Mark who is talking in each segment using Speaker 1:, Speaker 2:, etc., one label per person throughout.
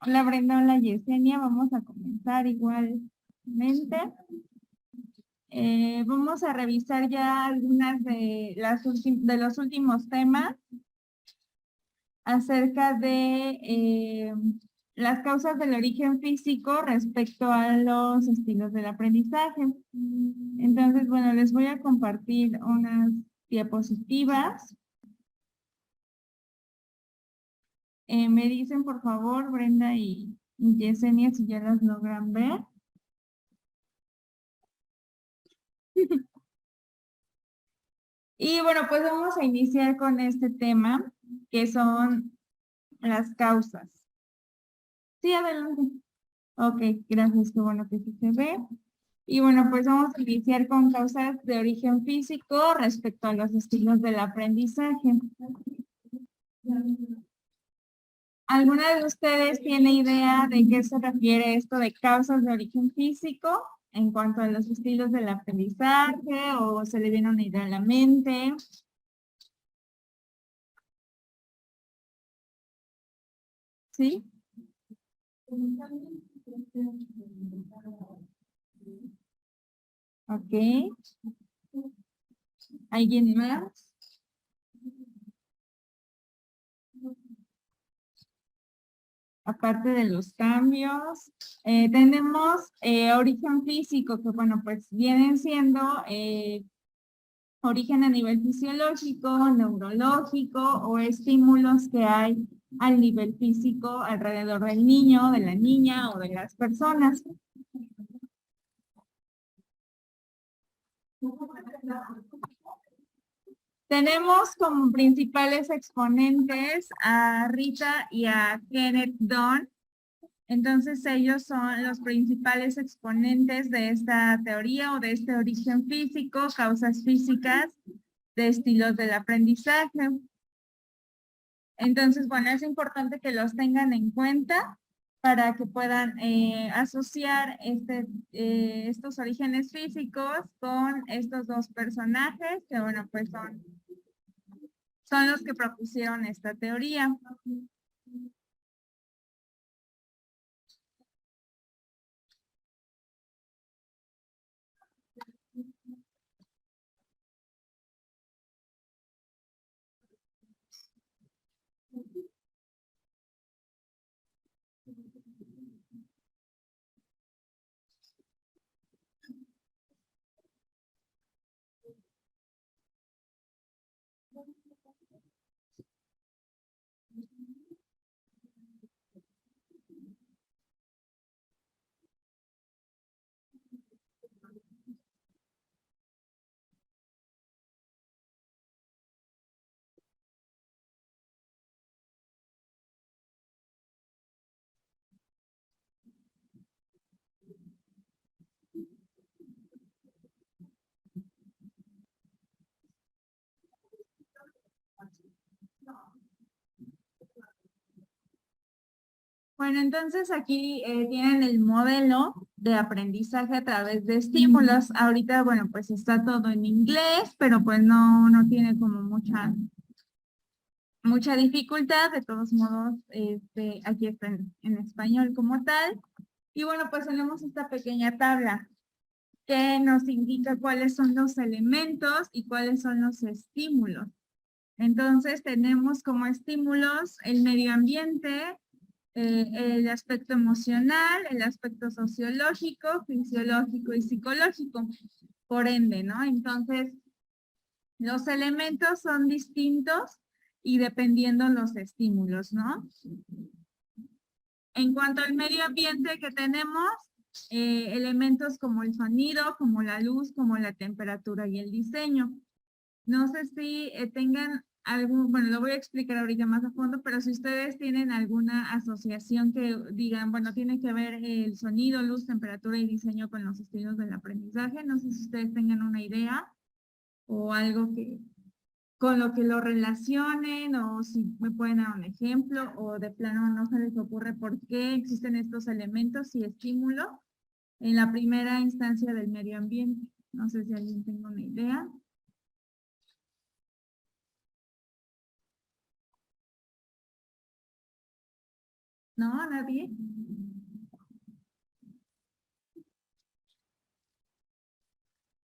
Speaker 1: Hola Brenda, hola Yesenia, vamos a comenzar igualmente. Vamos a revisar ya algunas de los últimos temas acerca de las causas del origen físico respecto a los estilos del aprendizaje. Entonces, bueno, les voy a compartir unas diapositivas. Me dicen, por favor, Brenda y Yesenia, si ya las logran ver. Y bueno, pues vamos a iniciar con este tema, que son las causas. Sí, adelante. Ok, gracias, qué bueno que sí se ve. Y bueno, pues vamos a iniciar con causas de origen físico respecto a los estilos del aprendizaje. ¿Alguna de ustedes tiene idea de qué se refiere esto de causas de origen físico en cuanto a los estilos del aprendizaje o se le viene una idea a la mente? ¿Sí? Ok. ¿Alguien más? Aparte de los cambios, tenemos origen físico, que bueno, pues vienen siendo origen a nivel fisiológico, neurológico o estímulos que hay al nivel físico alrededor del niño, de la niña o de las personas. Tenemos como principales exponentes a Rita y a Kenneth Dunn. Entonces ellos son los principales exponentes de esta teoría o de este origen físico, causas físicas de estilos del aprendizaje. Entonces, bueno, es importante que los tengan en cuenta para que puedan asociar estos orígenes físicos con estos dos personajes que, bueno, pues son los que propusieron esta teoría. Bueno, entonces aquí tienen el modelo de aprendizaje a través de estímulos. Ahorita, bueno, pues está todo en inglés, pero pues no tiene como mucha dificultad. De todos modos, aquí está en español como tal. Y bueno, pues tenemos esta pequeña tabla que nos indica cuáles son los elementos y cuáles son los estímulos. Entonces tenemos como estímulos el medio ambiente, el aspecto emocional, el aspecto sociológico, fisiológico y psicológico, por ende, ¿no? Entonces, los elementos son distintos y dependiendo los estímulos, ¿no? En cuanto al medio ambiente que tenemos, elementos como el sonido, como la luz, como la temperatura y el diseño. No sé si tengan algún, bueno, lo voy a explicar ahorita más a fondo, pero si ustedes tienen alguna asociación que digan, bueno, tiene que ver el sonido, luz, temperatura y diseño con los estilos del aprendizaje, no sé si ustedes tengan una idea o algo que con lo que lo relacionen o si me pueden dar un ejemplo o de plano no se les ocurre por qué existen estos elementos y estímulos en la primera instancia del medio ambiente. No sé si alguien tenga una idea. ¿No? ¿Nadie?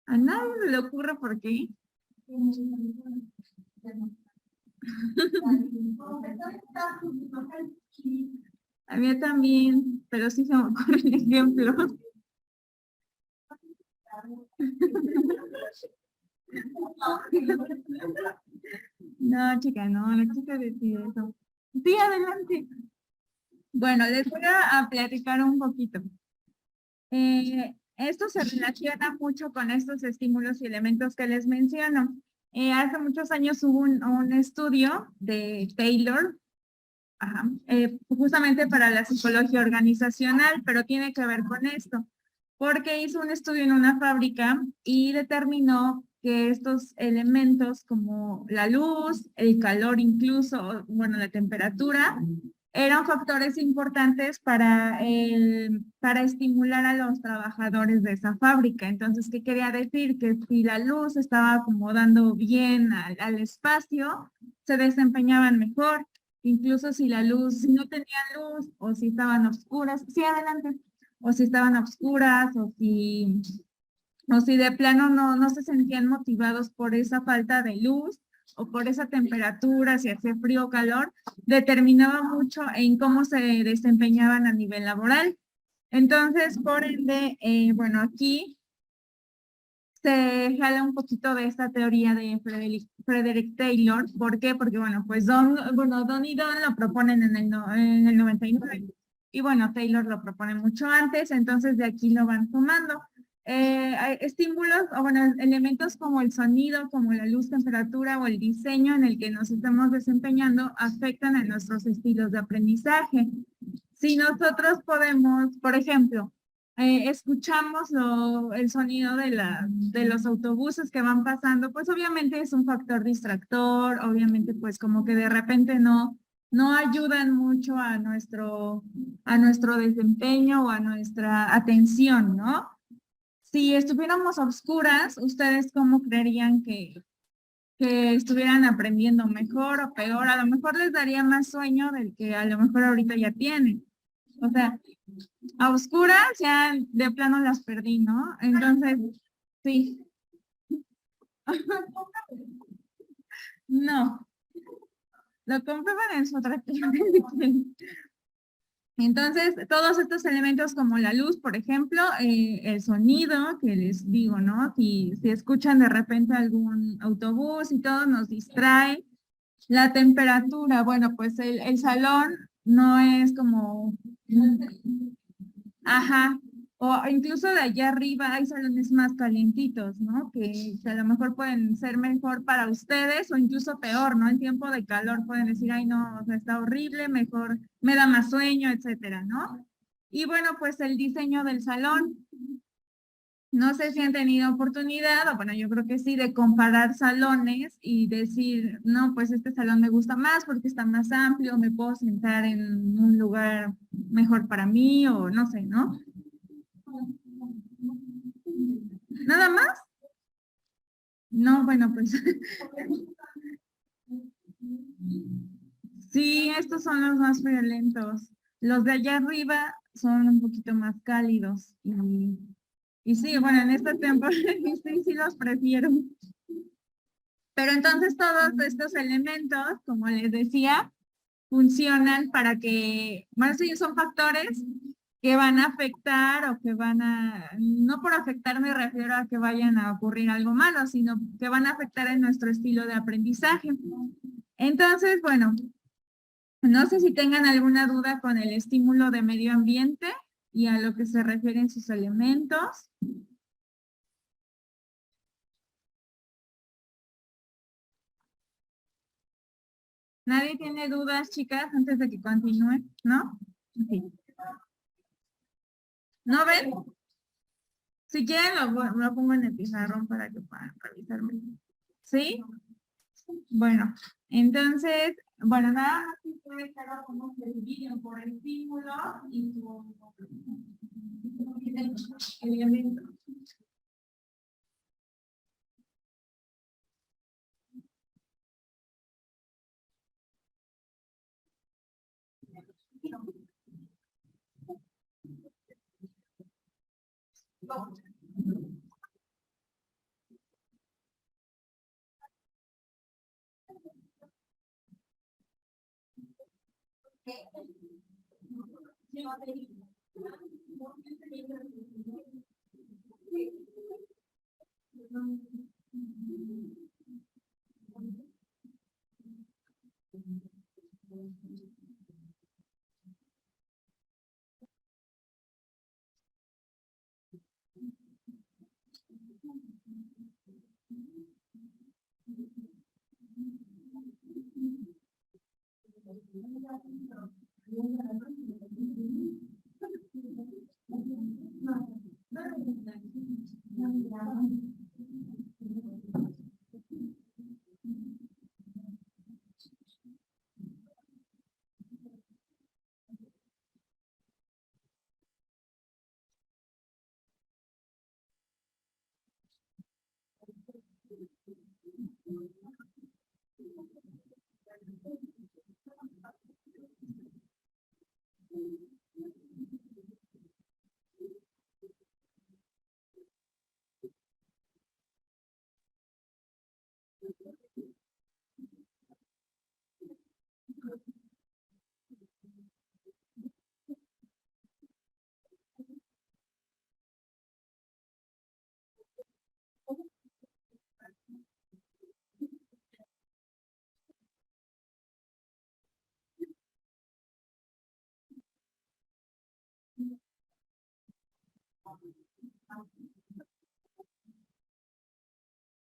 Speaker 1: A nadie se le ocurre por qué. A mí también, pero sí se me ocurren ejemplos. No, chica, no, la chica decide eso. Sí, adelante. Bueno, les voy a platicar un poquito. Esto se relaciona mucho con estos estímulos y elementos que les menciono. Hace muchos años hubo un estudio de Taylor, justamente para la psicología organizacional, pero tiene que ver con esto, porque hizo un estudio en una fábrica y determinó que estos elementos como la luz, el calor incluso, bueno, la temperatura, eran factores importantes para estimular a los trabajadores de esa fábrica. Entonces, ¿qué quería decir? Que si la luz estaba acomodando bien al espacio, se desempeñaban mejor. Incluso si la luz, si no tenían luz o si estaban oscuras, sí, adelante, o si estaban oscuras o si de plano no se sentían motivados por esa falta de luz o por esa temperatura, si hacía frío o calor, determinaba mucho en cómo se desempeñaban a nivel laboral. Entonces, por ende, bueno, aquí se jala un poquito de esta teoría de Frederick Taylor. ¿Por qué? Porque, bueno, pues Don y Don lo proponen en el 99. Y bueno, Taylor lo propone mucho antes, entonces de aquí lo van sumando. Hay estímulos, o bueno, elementos como el sonido, como la luz, temperatura o el diseño en el que nos estamos desempeñando afectan a nuestros estilos de aprendizaje. Si nosotros podemos, por ejemplo, escuchamos el sonido de los autobuses que van pasando, pues obviamente es un factor distractor, obviamente pues como que de repente no ayudan mucho a nuestro desempeño o a nuestra atención, ¿no? Si estuviéramos a oscuras, ¿ustedes cómo creerían que estuvieran aprendiendo mejor o peor? A lo mejor les daría más sueño del que a lo mejor ahorita ya tienen. O sea, a oscuras ya de plano las perdí, ¿no? Entonces, sí. No, lo comprueban en su otra clase. Entonces, todos estos elementos como la luz, por ejemplo, el sonido, que les digo, ¿no? Si escuchan de repente algún autobús y todo, nos distrae. La temperatura, bueno, pues el salón no es como, ajá, o incluso de allá arriba hay salones más calientitos, ¿no? Que a lo mejor pueden ser mejor para ustedes o incluso peor, ¿no? En tiempo de calor pueden decir, ay, no, o sea, está horrible, mejor me da más sueño, etcétera, ¿no? Y bueno, pues el diseño del salón. No sé si han tenido oportunidad, o bueno, yo creo que sí, de comparar salones y decir, no, pues este salón me gusta más porque está más amplio, me puedo sentar en un lugar mejor para mí o no sé, ¿no? ¿Nada más? No, bueno, pues sí, estos son los más violentos. Los de allá arriba son un poquito más cálidos y sí, bueno, en esta temporada sí los prefiero. Pero entonces todos estos elementos, como les decía, funcionan para que, bueno, sí, son factores que van a afectar o que no por afectar me refiero a que vayan a ocurrir algo malo, sino que van a afectar en nuestro estilo de aprendizaje. Entonces, bueno, no sé si tengan alguna duda con el estímulo de medio ambiente y a lo que se refieren sus elementos. ¿Nadie tiene dudas, chicas, antes de que continúe? ¿No? Ok. ¿No ven? Si quieren, lo pongo en el pizarrón para que puedan revisarme. ¿Sí? Bueno, entonces, bueno, nada más que ustedes cómo se dividen por estímulo y por elemento.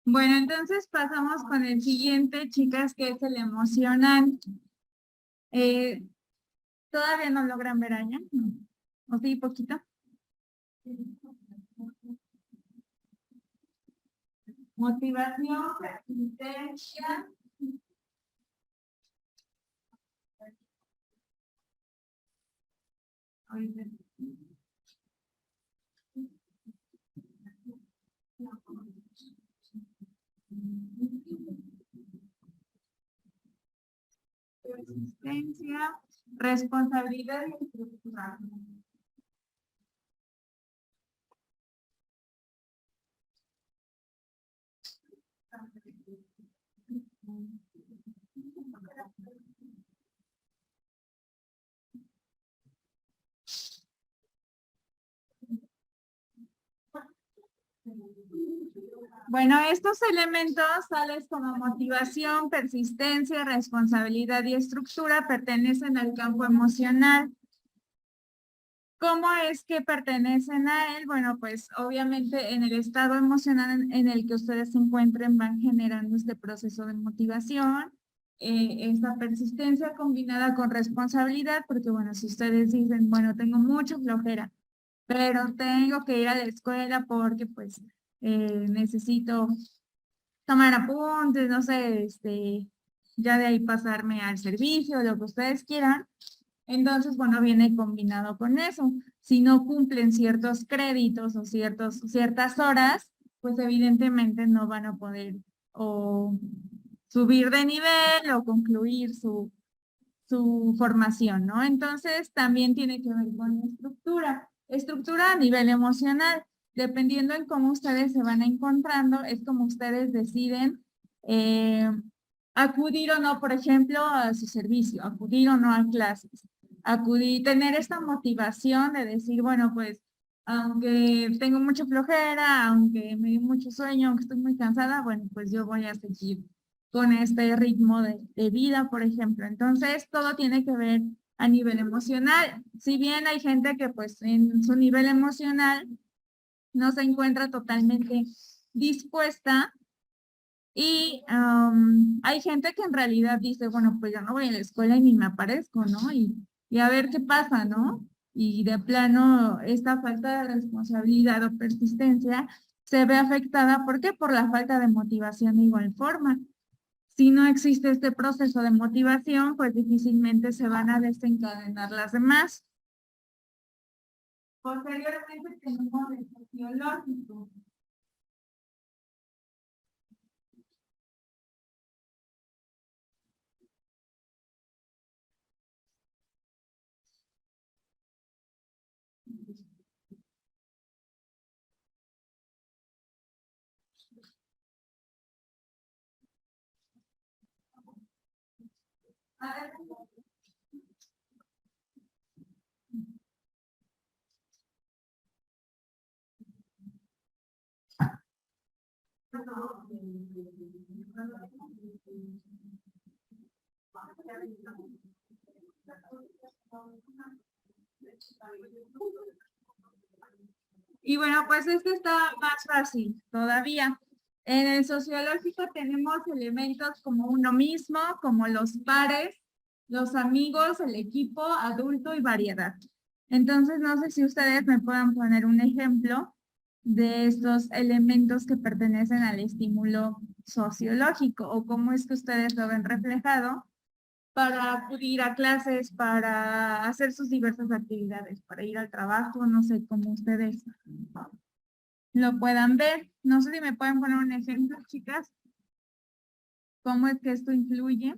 Speaker 1: Bueno, entonces pasamos con el siguiente, chicas, que es el emocional. Eh, ¿Todavía no logran ver allá? No. ¿O sí, poquito? Motivación, persistencia. Persistencia, responsabilidad y estructura. Bueno, estos elementos, tales como motivación, persistencia, responsabilidad y estructura, pertenecen al campo emocional. ¿Cómo es que pertenecen a él? Bueno, pues obviamente en el estado emocional en el que ustedes se encuentren van generando este proceso de motivación, esta persistencia combinada con responsabilidad, porque bueno, si ustedes dicen, bueno, tengo mucha flojera, pero tengo que ir a la escuela porque pues necesito tomar apuntes, no sé, ya de ahí pasarme al servicio, lo que ustedes quieran. Entonces, bueno, viene combinado con eso. Si no cumplen ciertos créditos o ciertas horas, pues evidentemente no van a poder o subir de nivel o concluir su formación, ¿no? Entonces, también tiene que ver con estructura. Estructura a nivel emocional. Dependiendo en cómo ustedes se van encontrando, es como ustedes deciden acudir o no, por ejemplo, a su servicio, acudir o no a clases, acudir, tener esta motivación de decir, bueno, pues, aunque tengo mucha flojera, aunque me dio mucho sueño, aunque estoy muy cansada, bueno, pues yo voy a seguir con este ritmo de vida, por ejemplo. Entonces, todo tiene que ver a nivel emocional. Si bien hay gente que pues en su nivel emocional no se encuentra totalmente dispuesta y hay gente que en realidad dice, bueno, pues yo no voy a la escuela y ni me aparezco, ¿no? Y a ver qué pasa, ¿no? Y de plano, esta falta de responsabilidad o persistencia se ve afectada, ¿por qué? Por la falta de motivación de igual forma. Si no existe este proceso de motivación, pues difícilmente se van a desencadenar las demás. Posteriormente tenemos el sociológico. Y bueno, pues este está más fácil todavía. En el sociológico tenemos elementos como uno mismo, como los pares, los amigos, el equipo, adulto y variedad. Entonces, no sé si ustedes me puedan poner un ejemplo de estos elementos que pertenecen al estímulo sociológico o cómo es que ustedes lo ven reflejado para acudir a clases, para hacer sus diversas actividades, para ir al trabajo, no sé cómo ustedes lo puedan ver. No sé si me pueden poner un ejemplo, chicas, cómo es que esto influye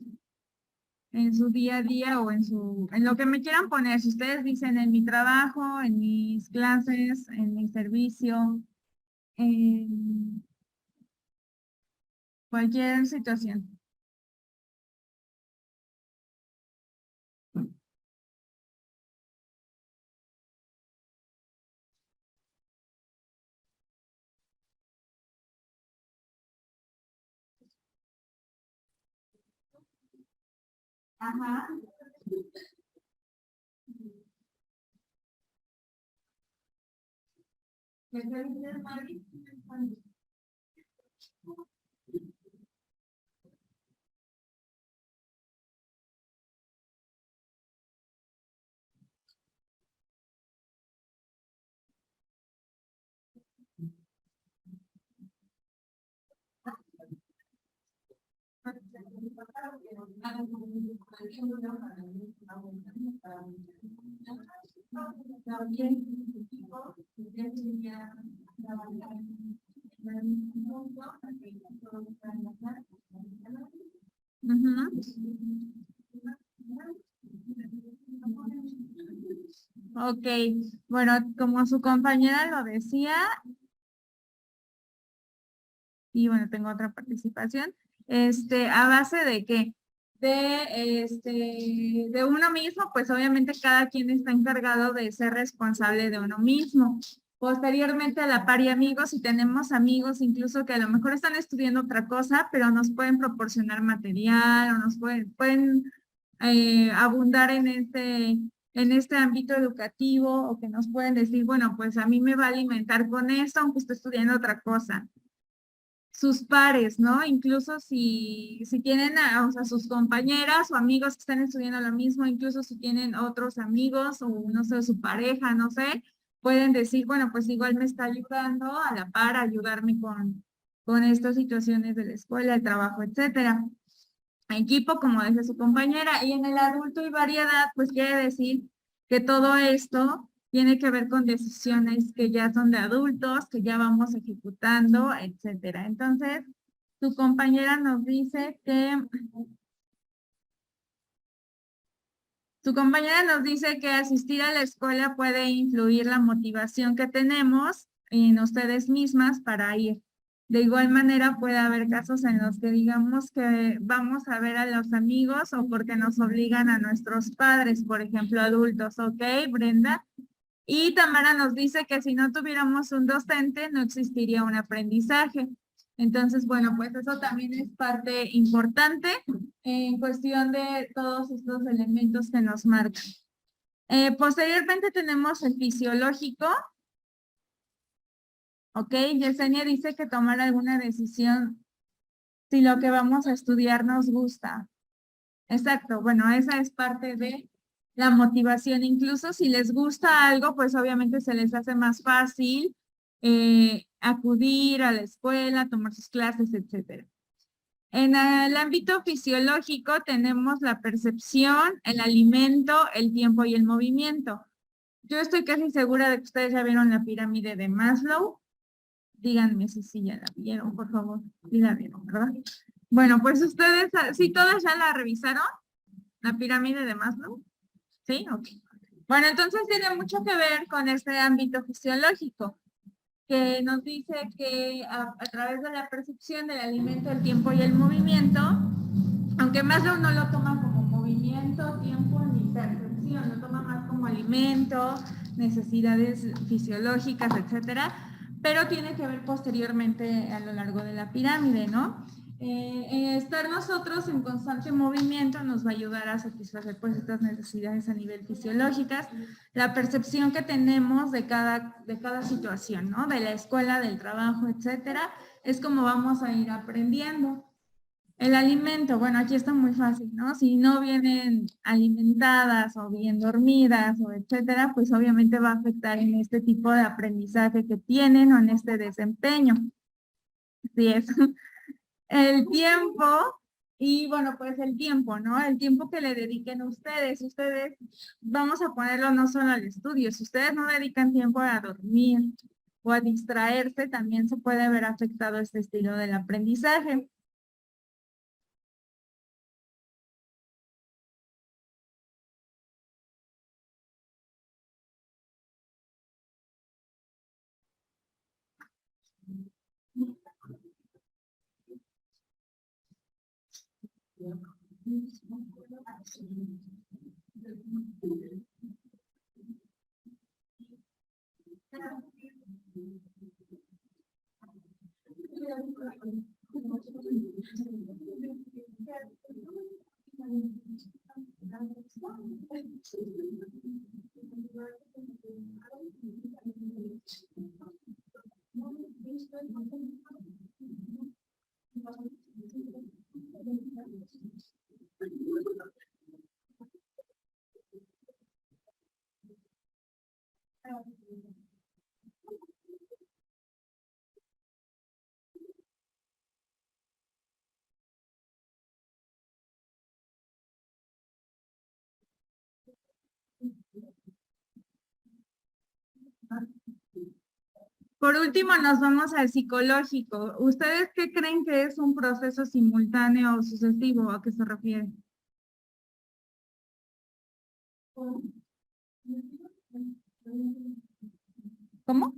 Speaker 1: en su día a día o en lo que me quieran poner. Si ustedes dicen en mi trabajo, en mis clases, en mi servicio, en cualquier situación. Ajá. Ujú. Ok, bueno, como su compañera lo decía, y bueno, tengo otra participación, ¿a base de qué? De uno mismo, pues obviamente cada quien está encargado de ser responsable de uno mismo. Posteriormente a la par y amigos, si tenemos amigos incluso que a lo mejor están estudiando otra cosa, pero nos pueden proporcionar material o nos pueden abundar en este ámbito educativo o que nos pueden decir, bueno, pues a mí me va a alimentar con esto, aunque esté estudiando otra cosa. Sus pares, ¿no? Incluso si tienen o sea, sus compañeras o amigos que están estudiando lo mismo, incluso si tienen otros amigos o no sé, su pareja, no sé, pueden decir, bueno, pues igual me está ayudando a la par a ayudarme con estas situaciones de la escuela, el trabajo, etcétera. Equipo, como dice su compañera, y en el adulto y variedad, pues quiere decir que todo esto tiene que ver con decisiones que ya son de adultos, que ya vamos ejecutando, etcétera. Entonces, su compañera nos dice que, su compañera nos dice que asistir a la escuela puede influir la motivación que tenemos en ustedes mismas para ir. De igual manera puede haber casos en los que digamos que vamos a ver a los amigos o porque nos obligan a nuestros padres, por ejemplo, adultos, ¿ok, Brenda? Y Tamara nos dice que si no tuviéramos un docente no existiría un aprendizaje. Entonces, bueno, pues eso también es parte importante en cuestión de todos estos elementos que nos marcan. Posteriormente tenemos el fisiológico. Ok, Yesenia dice que tomar alguna decisión si lo que vamos a estudiar nos gusta. Exacto, bueno, esa es parte de la motivación. Incluso si les gusta algo, pues obviamente se les hace más fácil acudir a la escuela, tomar sus clases, etcétera. En el ámbito fisiológico tenemos la percepción, el alimento, el tiempo y el movimiento. Yo estoy casi segura de que ustedes ya vieron la pirámide de Maslow. Díganme si sí ya la vieron, por favor. Sí la vieron, ¿verdad? Bueno, pues ustedes, ¿sí todas ya la revisaron? ¿La pirámide de Maslow? ¿Sí? Ok. Bueno, entonces tiene mucho que ver con este ámbito fisiológico, que nos dice que a través de la percepción del alimento, el tiempo y el movimiento, aunque Maslow no lo toma como movimiento, alimento, necesidades fisiológicas, etcétera, pero tiene que ver posteriormente a lo largo de la pirámide, ¿no? Estar nosotros en constante movimiento nos va a ayudar a satisfacer pues estas necesidades a nivel fisiológicas, la percepción que tenemos de cada situación, ¿no? De la escuela, del trabajo, etcétera, es como vamos a ir aprendiendo. El alimento, bueno, aquí está muy fácil, ¿no? Si no vienen alimentadas o bien dormidas o etcétera, pues obviamente va a afectar en este tipo de aprendizaje que tienen o en este desempeño. Así es. El tiempo, y bueno, pues el tiempo, ¿no? El tiempo que le dediquen ustedes. Ustedes, vamos a ponerlo no solo al estudio, si ustedes no dedican tiempo a dormir o a distraerse, también se puede ver afectado este estilo del aprendizaje. Por último, nos vamos al psicológico. ¿Ustedes qué creen que es un proceso simultáneo o sucesivo? ¿A qué se refiere? ¿Cómo?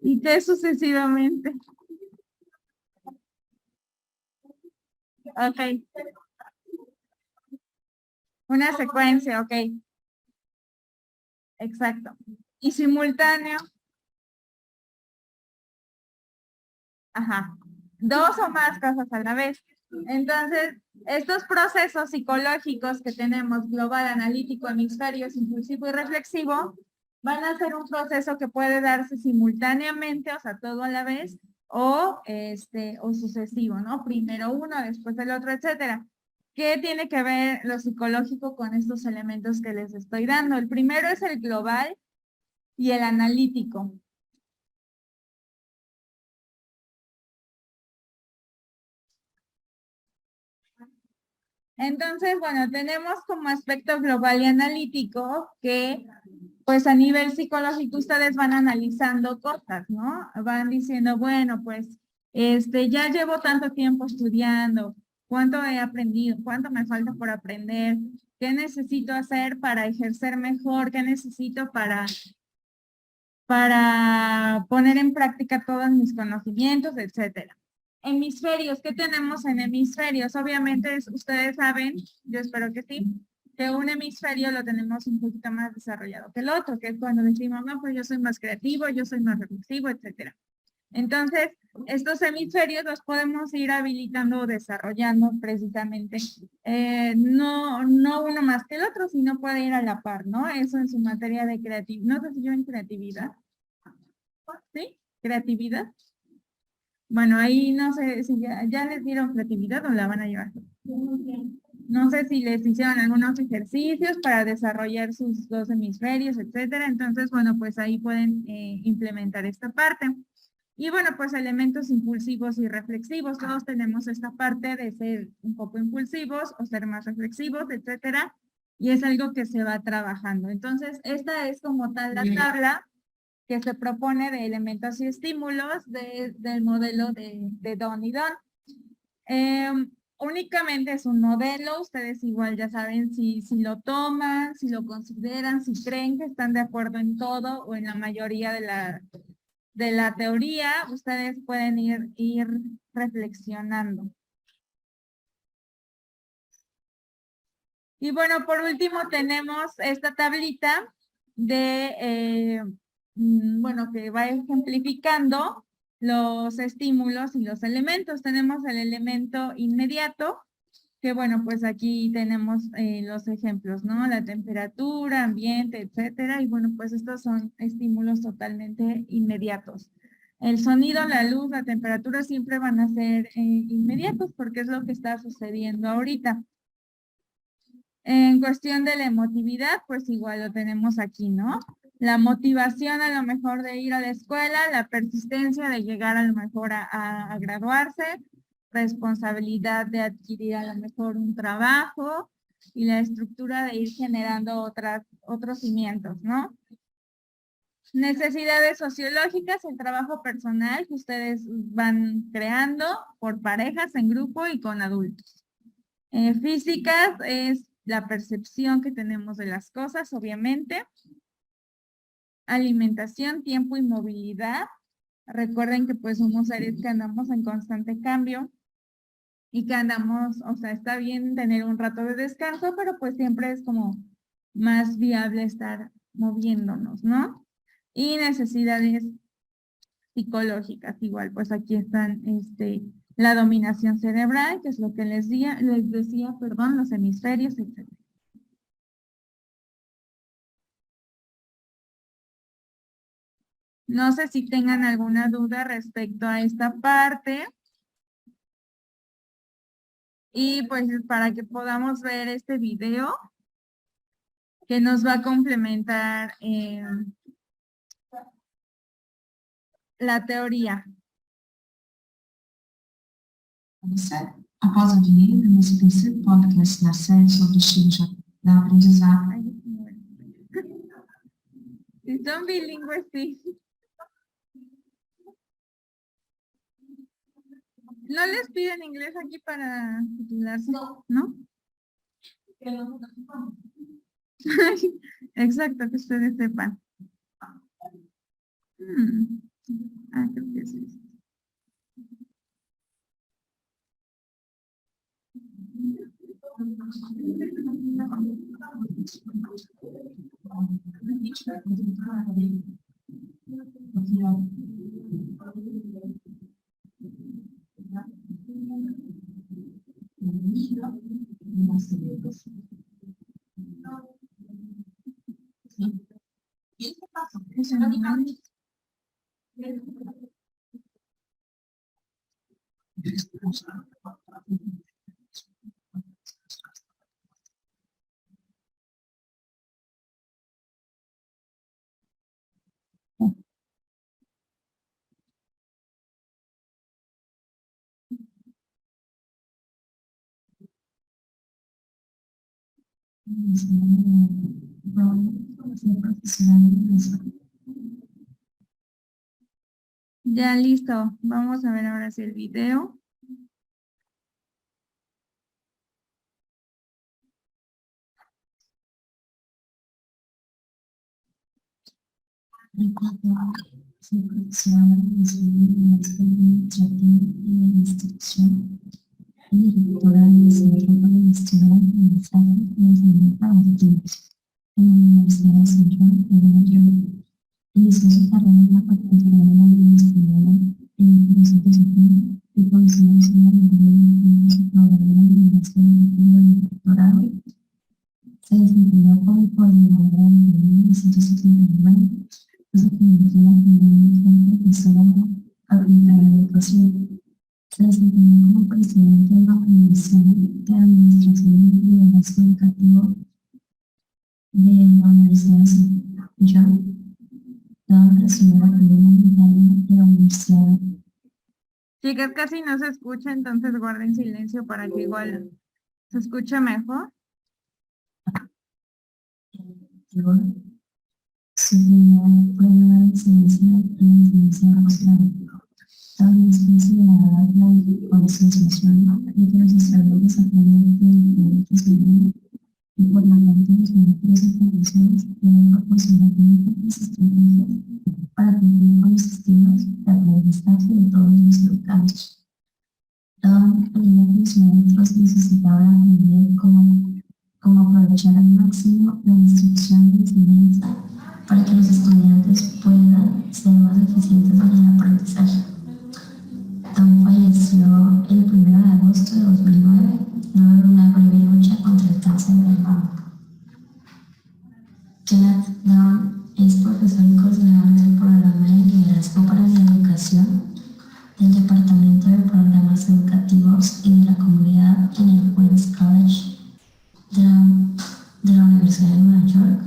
Speaker 1: ¿Y qué sucesivamente? Ok. Una secuencia, ok. Exacto. Y simultáneo, ajá. Dos o más cosas a la vez. Entonces, estos procesos psicológicos que tenemos, global, analítico, hemisferios, impulsivo y reflexivo, van a ser un proceso que puede darse simultáneamente, o sea, todo a la vez, o sucesivo, ¿no? Primero uno, después el otro, etcétera. ¿Qué tiene que ver lo psicológico con estos elementos que les estoy dando? El primero es el global y el analítico. Entonces, bueno, tenemos como aspecto global y analítico que, pues a nivel psicológico, ustedes van analizando cosas, ¿no? Van diciendo, bueno, pues, ya llevo tanto tiempo estudiando, ¿cuánto he aprendido? ¿Cuánto me falta por aprender? ¿Qué necesito hacer para ejercer mejor? ¿Qué necesito para poner en práctica todos mis conocimientos, etcétera? Hemisferios, ¿qué tenemos en hemisferios? Obviamente ustedes saben, yo espero que sí, que un hemisferio lo tenemos un poquito más desarrollado que el otro, que es cuando decimos, no, pues yo soy más creativo, yo soy más reflexivo, etcétera. Entonces, estos hemisferios los podemos ir habilitando o desarrollando precisamente, no uno más que el otro, sino puede ir a la par, ¿no? Eso en su materia de creatividad, no sé si yo en creatividad, ¿sí? Creatividad. Bueno, ahí no sé si ya les dieron creatividad o la van a llevar. No sé si les hicieron algunos ejercicios para desarrollar sus dos hemisferios, etcétera. Entonces, bueno, pues ahí pueden implementar esta parte. Y bueno, pues elementos impulsivos y reflexivos. Todos tenemos esta parte de ser un poco impulsivos o ser más reflexivos, etcétera. Y es algo que se va trabajando. Entonces, esta es como tal la tabla que se propone de elementos y estímulos del modelo de Don y Don. Únicamente es un modelo, ustedes igual ya saben si lo toman, si lo consideran, si creen que están de acuerdo en todo o en la mayoría de la teoría, ustedes pueden ir reflexionando. Y bueno, por último tenemos esta tablita de, bueno, que va ejemplificando los estímulos y los elementos. Tenemos el elemento inmediato, que bueno, pues aquí tenemos los ejemplos, ¿no? La temperatura, ambiente, etcétera. Y bueno, pues estos son estímulos totalmente inmediatos. El sonido, la luz, la temperatura siempre van a ser inmediatos porque es lo que está sucediendo ahorita. En cuestión de la emotividad, pues igual lo tenemos aquí, ¿no? La motivación a lo mejor de ir a la escuela, la persistencia de llegar a lo mejor a graduarse, responsabilidad de adquirir a lo mejor un trabajo y la estructura de ir generando otros cimientos, ¿no? Necesidades sociológicas, el trabajo personal que ustedes van creando por parejas, en grupo y con adultos. Físicas es la percepción que tenemos de las cosas, obviamente. Alimentación, tiempo y movilidad. Recuerden que pues somos seres que andamos en constante cambio y que andamos, o sea, está bien tener un rato de descanso, pero pues siempre es como más viable estar moviéndonos, ¿no? Y necesidades psicológicas, igual, pues aquí están la dominación cerebral, que es lo que les decía, perdón, los hemisferios, etc. No sé si tengan alguna duda respecto a esta parte. Y pues para que podamos ver este video que nos va a complementar la teoría.
Speaker 2: Você, após a vinheta, nesse terceiro podcast da série sobre estímulos da aprendizado.
Speaker 1: Ay, si son bilingües, sí. ¿No les piden inglés aquí para titularse? ¿No? Exacto, que ustedes sepan. Creo que sí. Ya listo. Vamos a ver ahora sí el video.
Speaker 2: Se posiciona en la administrativa y la instrucción y electoral en el Centro Nacional de Aprendizaje y Enseñanza Auditivos en la Universidad Central de Nueva York. Inició su carrera en la Facultad de Administración en 1970 y comenzó a enseñar en su programa de investigación de doctorado. Se desempeñó como coordinadora en 1979. Se convirtió en profesora habilitada de educación. Se desempeñó como presidente de la Comisión de Administración y Liderazgo Educativo de la Universidad Central de York. Recibió la primera medalla de la Universidad.
Speaker 1: Chicas, casi no se escucha, entonces guarden silencio para que igual se escuche mejor.
Speaker 2: Su primera prueba de excelencia en ciencia australiana. También es considerada la asociación de los estudiantes actualmente diferentes niveles y por la parte de los maestros de formaciones deben proporcionar múltiples estrategias para cumplir con los estilos de aprendizaje de todos los educandos. Dado que los maestros necesitaban aprender cómo cómo aprovechar al máximo la instrucción de enseñanza para que los estudiantes puedan ser más eficientes en el aprendizaje. Tom falleció el 1 de agosto de 2009 luego de una breve lucha contra el cáncer de mama. Kenneth Down es profesor y coordinador del programa de liderazgo para la educación del Departamento de Programas Educativos y de la Comunidad en el Queens College de la Universidad de Nueva York.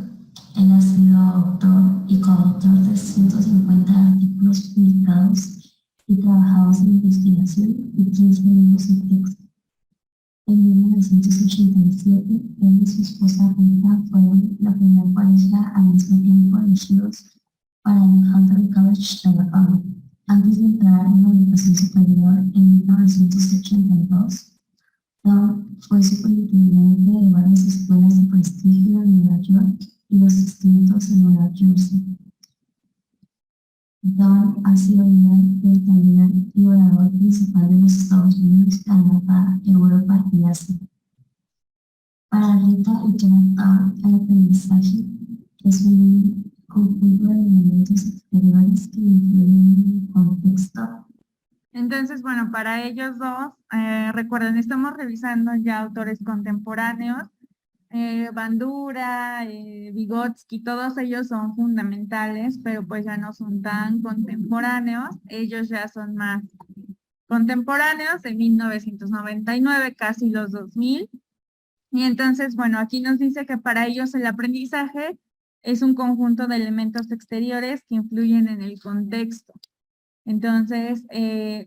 Speaker 2: Él ha sido autor y coautor de 150 artículos publicados y trabajados en investigación y 15 libros y textos. En 1987, él y su esposa Rita fueron la primera pareja al mismo tiempo elegidos para el Hunter College de Alabama. Antes de entrar en la educación superior en 1982, Tom fue superintendente de varias escuelas de prestigio en Nueva York y los distritos en Nueva Jersey. Don ha sido líder del taller y orador principal de los Estados Unidos, Canadá, Europa y Asia. Para Rita y Kenneth Don, el aprendizaje es un conjunto de elementos exteriores que influyen en el contexto.
Speaker 1: Entonces, bueno, para ellos dos, recuerden, estamos revisando ya autores contemporáneos. Bandura, Vygotsky, todos ellos son fundamentales, pero pues ya no son tan contemporáneos. Ellos ya son más contemporáneos, de 1999, casi los 2000. Y entonces, bueno, aquí nos dice que para ellos el aprendizaje es un conjunto de elementos exteriores que influyen en el contexto. Entonces,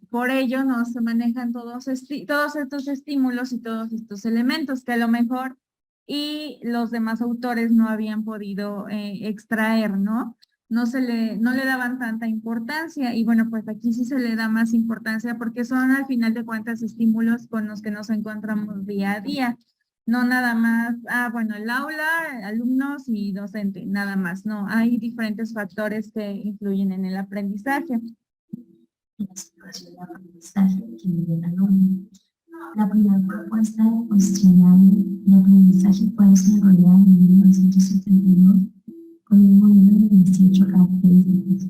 Speaker 1: por ello no se manejan todos estos estímulos y todos estos elementos que a lo mejor y los demás autores no habían podido extraer, ¿no? No le daban tanta importancia y bueno, pues aquí sí se le da más importancia porque son al final de cuentas estímulos con los que nos encontramos día a día. No nada más, bueno, el aula, alumnos y docente, nada más, no. Hay diferentes factores que influyen en el aprendizaje.
Speaker 2: La situación de aprendizaje que vive el alumno. La primera propuesta de cuestionario de aprendizaje fue desarrollada en 1972 con un modelo de 18 características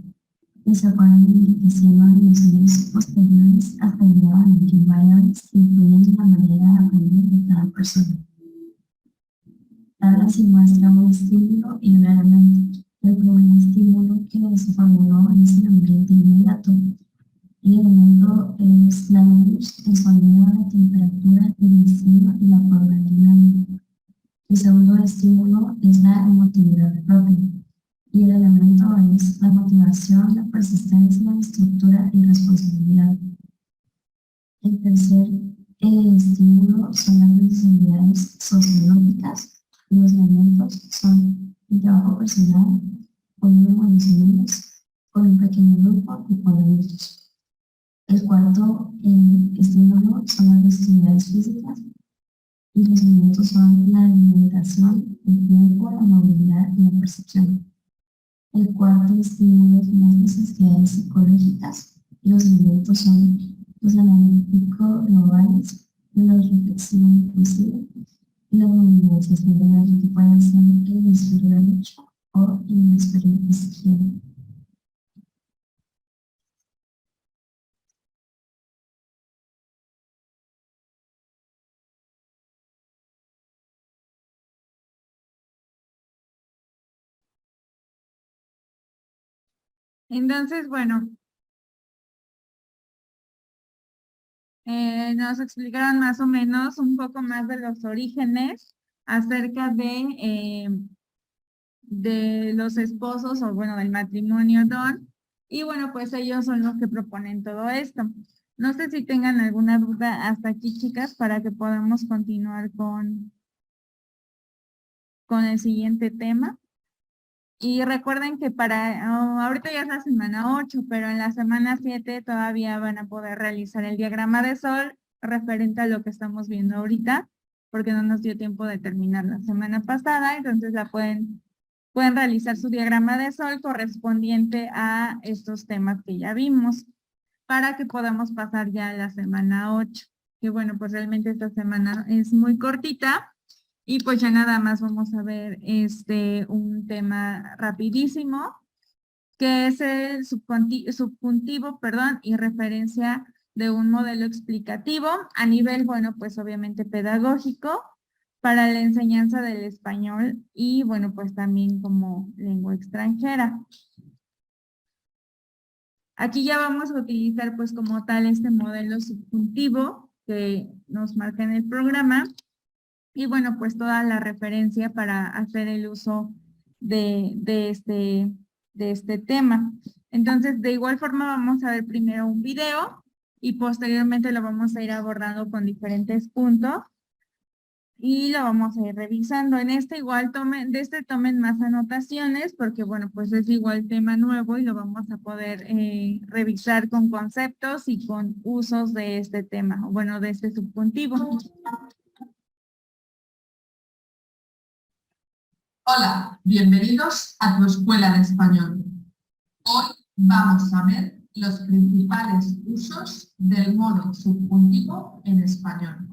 Speaker 2: que se fueron enriqueciendo en los años posteriores hasta llegar a 21 variables que influyen en la manera de aprender de cada persona. Tabla se muestra un estímulo y un elemento. El primer estímulo que se formuló es el ambiente inmediato. El elemento es la luz, el sonido, la temperatura, el diseño y la forma dinámica. El segundo estímulo es la emotividad propia. Y el elemento es la motivación, la persistencia, la estructura y responsabilidad. El tercer estímulo son las necesidades sociológicas. Y los elementos son el trabajo personal, con uno con los niños, con un pequeño grupo y con adultos. El cuarto estímulo son las necesidades físicas y los elementos son la alimentación, el tiempo, la movilidad y la percepción. El cuarto estímulo son las necesidades psicológicas y los elementos son los analíticos globales, la reflexión inclusiva y las movimientos generales que pueden ser en el hemisferio derecho o en el hemisferio izquierdo.
Speaker 1: Entonces, bueno, nos explicaron más o menos un poco más de los orígenes acerca de los esposos o bueno, del matrimonio Don. Y bueno, pues ellos son los que proponen todo esto. No sé si tengan alguna duda hasta aquí, chicas, para que podamos continuar con el siguiente tema. Y recuerden que ahorita ya es la semana 8, pero en la semana 7 todavía van a poder realizar el diagrama de sol referente a lo que estamos viendo ahorita, porque no nos dio tiempo de terminar la semana pasada, entonces pueden realizar su diagrama de sol correspondiente a estos temas que ya vimos, para que podamos pasar ya a la semana 8. Que bueno, pues realmente esta semana es muy cortita, Y pues ya nada más vamos a ver un tema rapidísimo, que es el subjuntivo, perdón, y referencia de un modelo explicativo a nivel, bueno, pues obviamente pedagógico para la enseñanza del español y, bueno, pues también como lengua extranjera. Aquí ya vamos a utilizar pues como tal este modelo subjuntivo que nos marca en el programa y bueno, pues toda la referencia para hacer el uso de este tema. Entonces, de igual forma vamos a ver primero un video y posteriormente lo vamos a ir abordando con diferentes puntos y lo vamos a ir revisando. En este igual tomen más anotaciones porque bueno, pues es igual tema nuevo y lo vamos a poder revisar con conceptos y con usos de este tema, bueno, de este subjuntivo.
Speaker 3: Hola, bienvenidos a tu escuela de español. Hoy vamos a ver los principales usos del modo subjuntivo en español.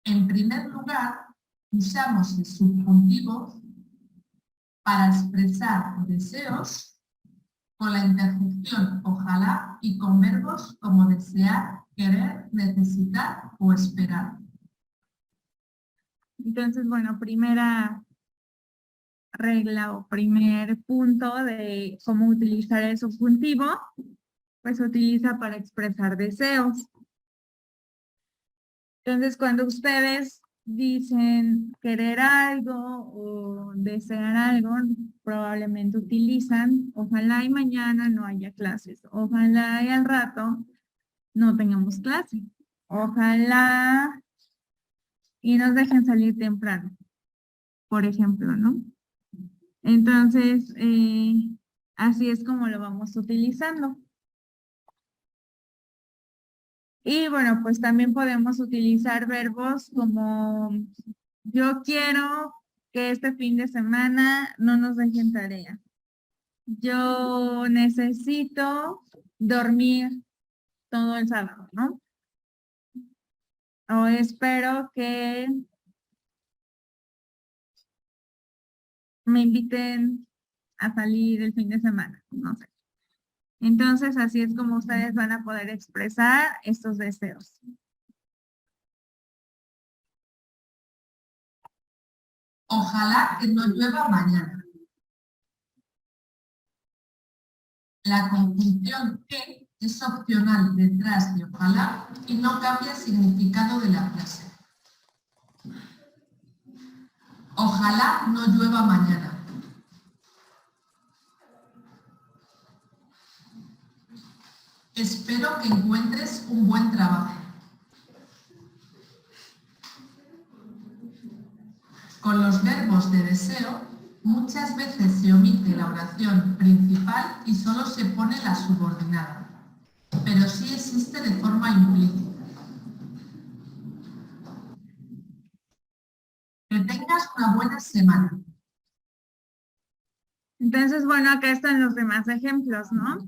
Speaker 3: En primer lugar, usamos el subjuntivo para expresar deseos con la interjección ojalá y con verbos como desear, querer, necesitar o esperar.
Speaker 1: Entonces, bueno, primera regla o primer punto de cómo utilizar el subjuntivo, pues se utiliza para expresar deseos. Entonces, cuando ustedes dicen querer algo o desear algo, probablemente utilizan ojalá y mañana no haya clases, ojalá y al rato no tengamos clase, ojalá y nos dejen salir temprano, por ejemplo, ¿no? Entonces, así es como lo vamos utilizando. Y bueno, pues también podemos utilizar verbos como yo quiero que este fin de semana no nos dejen tarea. Yo necesito dormir todo el sábado, ¿no? O espero que me inviten a salir el fin de semana, no sé. Entonces, así es como ustedes van a poder expresar estos deseos.
Speaker 3: Ojalá que no llueva mañana. La conjunción que es opcional detrás de ojalá y no cambia el significado de la frase. Ojalá no llueva mañana. Espero que encuentres un buen trabajo. Con los verbos de deseo, muchas veces se omite la oración principal y solo se pone la subordinada, pero sí existe de forma implícita. Que tengas una buena semana.
Speaker 1: Entonces, bueno, acá están los demás ejemplos, ¿no?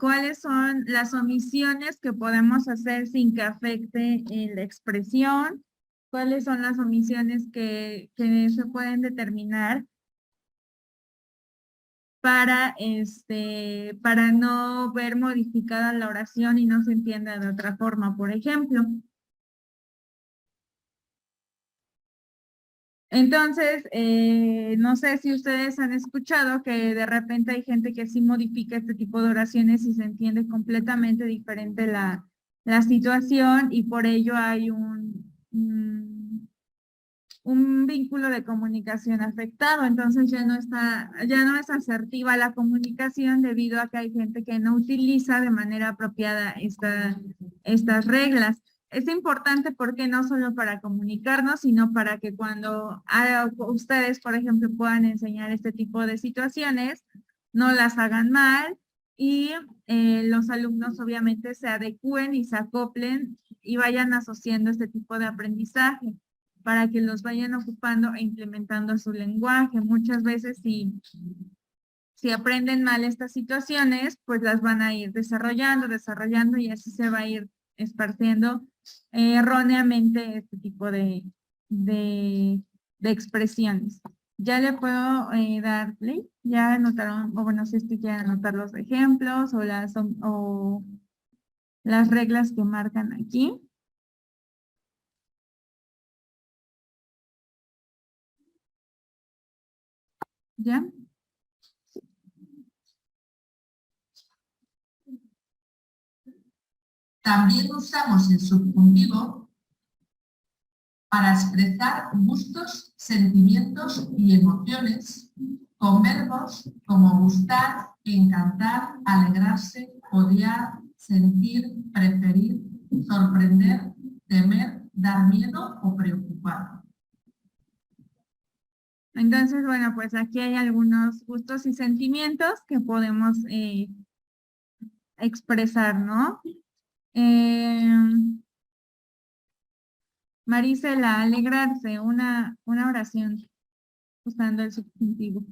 Speaker 1: ¿Cuáles son las omisiones que podemos hacer sin que afecte la expresión? ¿Cuáles son las omisiones que se pueden determinar para no ver modificada la oración y no se entienda de otra forma, por ejemplo? Entonces, no sé si ustedes han escuchado que de repente hay gente que sí modifica este tipo de oraciones y se entiende completamente diferente la situación y por ello hay un vínculo de comunicación afectado. Entonces ya no es asertiva la comunicación debido a que hay gente que no utiliza de manera apropiada estas reglas. Es importante porque no solo para comunicarnos, sino para que cuando ustedes, por ejemplo, puedan enseñar este tipo de situaciones, no las hagan mal y los alumnos obviamente se adecúen y se acoplen y vayan asociando este tipo de aprendizaje para que los vayan ocupando e implementando su lenguaje. Muchas veces si aprenden mal estas situaciones, pues las van a ir desarrollando y así se va a ir esparciendo erróneamente este tipo de expresiones. Ya le puedo dar play. Ya anotaron, o bueno, si es que quieren anotar los ejemplos o las reglas que marcan aquí. ¿Ya?
Speaker 3: También usamos el subjuntivo para expresar gustos, sentimientos y emociones con verbos como gustar, encantar, alegrarse, odiar, sentir, preferir, sorprender, temer, dar miedo o preocupar.
Speaker 1: Entonces, bueno, pues aquí hay algunos gustos y sentimientos que podemos expresar, ¿no? Marisela, alegrarse, una oración usando el subjuntivo.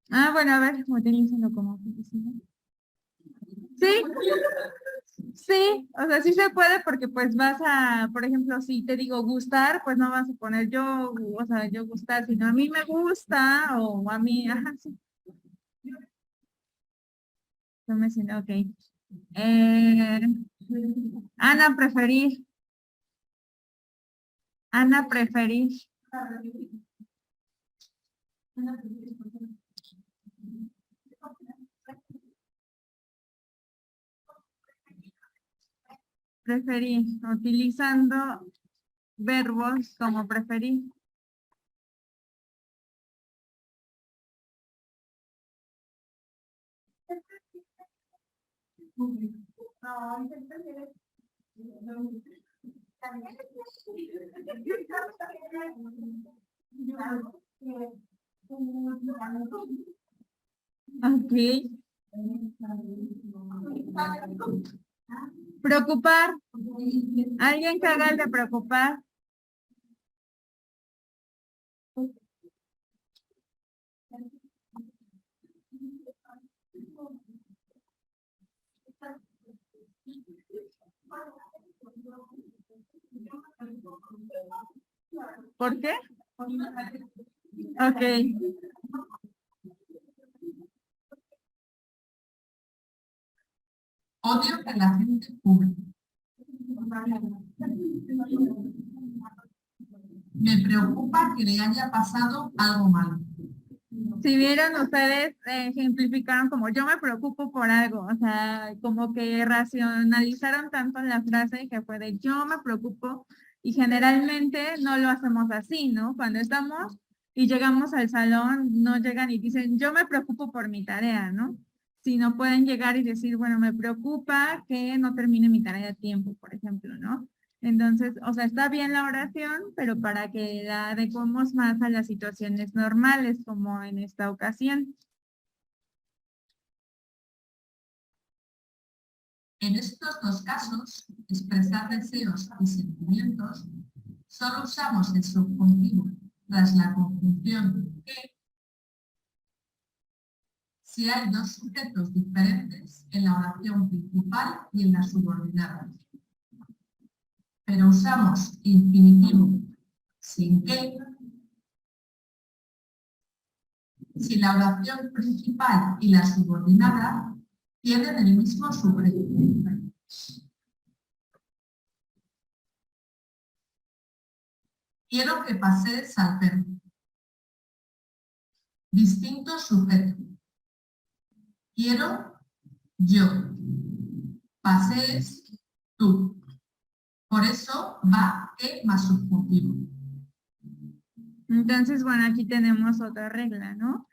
Speaker 1: Ah, bueno, a ver, utilícenlo como felicidad. Sí, sí, o sea, sí se puede porque pues vas a, por ejemplo, si te digo gustar, pues no vas a poner yo, o sea, yo gustar, sino a mí me gusta o a mí, ajá, sí. No me siento, ok. Ana, preferir. Ana, preferir. Preferir, utilizando verbos como preferir. Ok. Preocupar. Alguien que haga el de preocupar. ¿Por qué? Ok.
Speaker 3: Odio que la gente fume. Me preocupa que le haya pasado algo malo.
Speaker 1: Si vieron ustedes, ejemplificaron como yo me preocupo por algo, o sea, como que racionalizaron tanto la frase que fue de yo me preocupo y generalmente no lo hacemos así, ¿no? Cuando estamos y llegamos al salón, no llegan y dicen yo me preocupo por mi tarea, ¿no? Sino pueden llegar y decir, bueno, me preocupa que no termine mi tarea a tiempo, por ejemplo, ¿no? Entonces, o sea, está bien la oración, pero para que la adecuemos más a las situaciones normales, como en esta ocasión.
Speaker 3: En estos dos casos, expresar deseos y sentimientos, solo usamos el subjuntivo tras la conjunción que si hay dos sujetos diferentes en la oración principal y en la subordinada. Pero usamos infinitivo sin que si la oración principal y la subordinada tienen el mismo sujeto. Quiero que pasees al perro. Distinto sujeto. Quiero yo. Pasees tú. Por eso va que más subjuntivo.
Speaker 1: Entonces, bueno, aquí tenemos otra regla, ¿no?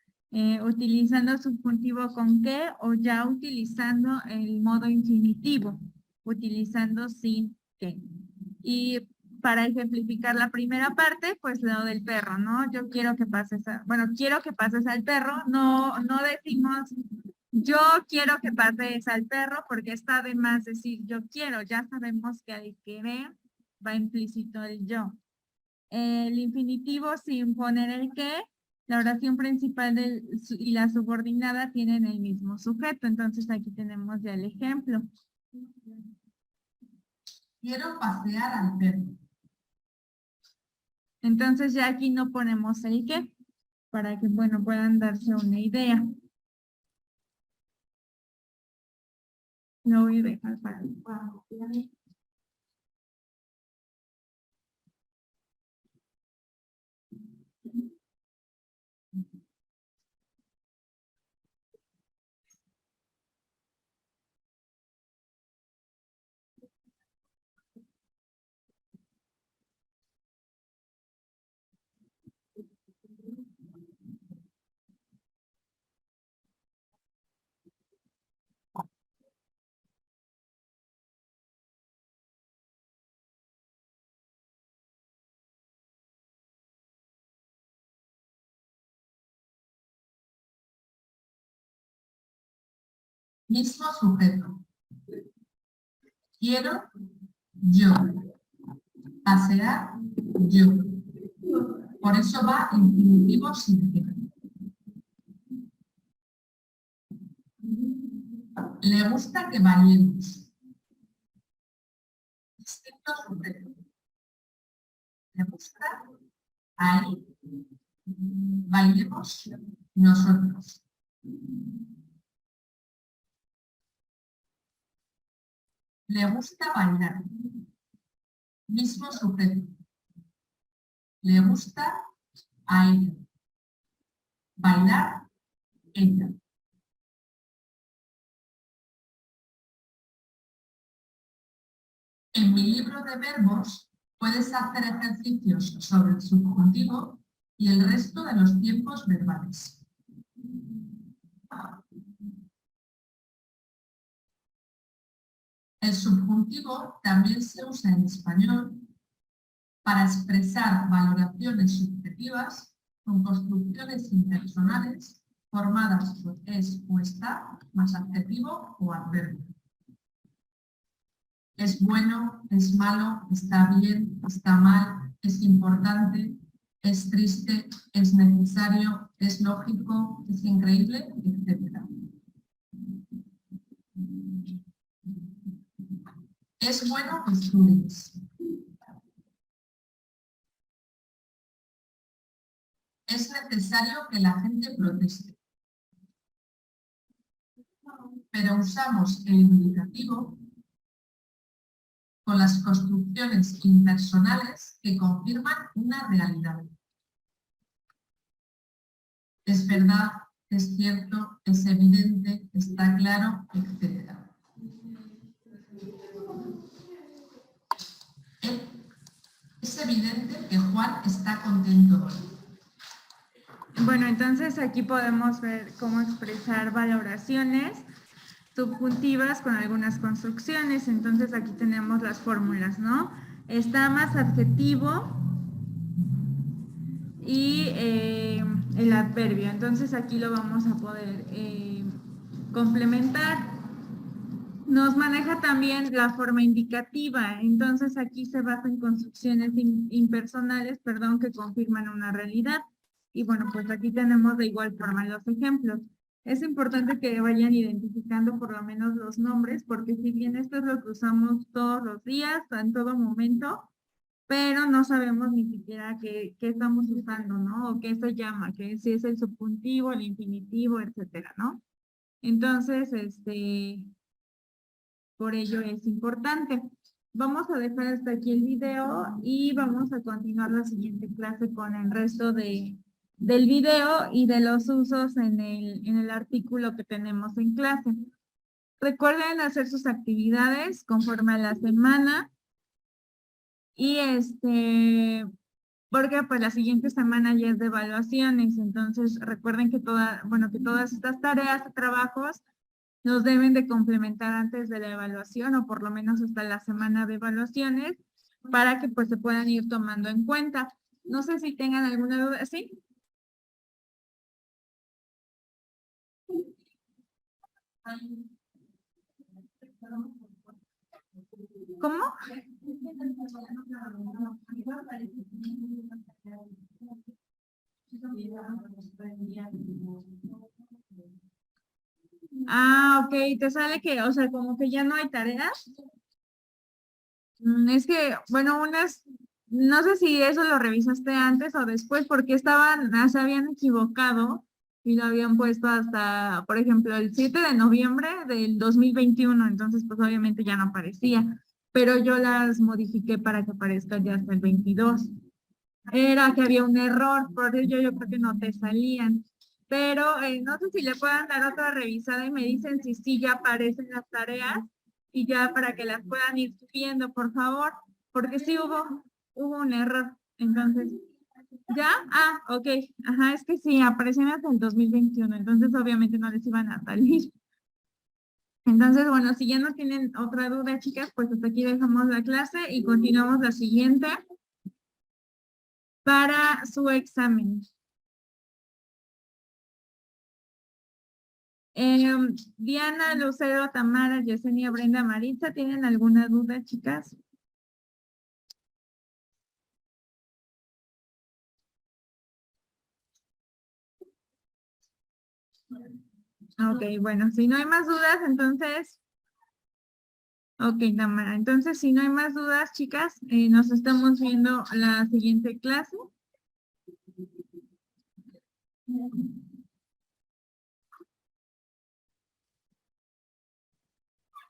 Speaker 1: Utilizando subjuntivo con que o ya utilizando el modo infinitivo, utilizando sin que. Y para ejemplificar la primera parte, pues lo del perro, ¿no? Yo quiero que pases, bueno, quiero que pases al perro, no decimos Yo quiero que pasees al perro porque está de más decir yo quiero. Ya sabemos que al querer va implícito el yo. El infinitivo sin poner el qué, la oración principal y la subordinada tienen el mismo sujeto. Entonces aquí tenemos ya el ejemplo.
Speaker 3: Quiero pasear al perro.
Speaker 1: Entonces ya aquí no ponemos el qué, para que, bueno, puedan darse una idea. Lo voy a dejar para copiar.
Speaker 3: Mismo sujeto. Quiero, yo. Pasear, yo. Por eso va infinitivo sin qué. Le gusta que bailemos. Distinto sujeto. Le gusta a él. Bailemos nosotros. Le gusta bailar. Mismo sujeto. Le gusta a ella. Bailar, ella. En mi libro de verbos puedes hacer ejercicios sobre el subjuntivo y el resto de los tiempos verbales. El subjuntivo también se usa en español para expresar valoraciones subjetivas con construcciones impersonales formadas por es o está más adjetivo o adverbio. Es bueno, es malo, está bien, está mal, es importante, es triste, es necesario, es lógico, es increíble, etc. Es bueno que estudies. Es necesario que la gente proteste. Pero usamos el indicativo con las construcciones impersonales que confirman una realidad. Es verdad, es cierto, es evidente, está claro, etc. Es evidente que Juan está contento hoy.
Speaker 1: Bueno, entonces aquí podemos ver cómo expresar valoraciones subjuntivas con algunas construcciones. Entonces aquí tenemos las fórmulas, ¿no? Está más adjetivo y el adverbio. Entonces aquí lo vamos a poder complementar. Nos maneja también la forma indicativa. Entonces aquí se basa en construcciones impersonales, perdón, que confirman una realidad. Y bueno, pues aquí tenemos de igual forma los ejemplos. Es importante que vayan identificando por lo menos los nombres, porque si bien esto es lo que usamos todos los días, en todo momento, pero no sabemos ni siquiera qué estamos usando, ¿no? O qué se llama, que si es el subjuntivo, el infinitivo, etcétera, ¿no? Entonces, por ello es importante. Vamos a dejar hasta aquí el video y vamos a continuar la siguiente clase con el resto del video y de los usos en el artículo que tenemos en clase. Recuerden hacer sus actividades conforme a la semana y porque pues la siguiente semana ya es de evaluaciones, entonces recuerden que todas estas tareas y trabajos nos deben de complementar antes de la evaluación o por lo menos hasta la semana de evaluaciones para que pues se puedan ir tomando en cuenta. No sé si tengan alguna duda, ¿sí? ¿Cómo? Ah, ok, te sale que, o sea, como que ya no hay tareas. Es que, bueno, no sé si eso lo revisaste antes o después, porque se habían equivocado y lo habían puesto hasta, por ejemplo, el 7 de noviembre del 2021, entonces pues obviamente ya no aparecía, pero yo las modifiqué para que aparezca ya hasta el 22. Era que había un error, por ello yo creo que no te salían. Pero no sé si le puedan dar otra revisada y me dicen si sí ya aparecen las tareas y ya para que las puedan ir subiendo, por favor, porque sí hubo un error. Entonces, ¿ya? Ah, ok. Ajá, es que sí, aparecen hasta el 2021, entonces obviamente no les iban a salir. Entonces, bueno, si ya no tienen otra duda, chicas, pues hasta aquí dejamos la clase y continuamos la siguiente para su examen. Diana, Lucero, Tamara, Yesenia, Brenda, Maritza, ¿tienen alguna duda, chicas? Ok, bueno, si no hay más dudas, entonces, ok, Tamara, entonces si no hay más dudas, chicas, nos estamos viendo la siguiente clase.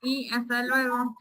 Speaker 1: Y hasta luego.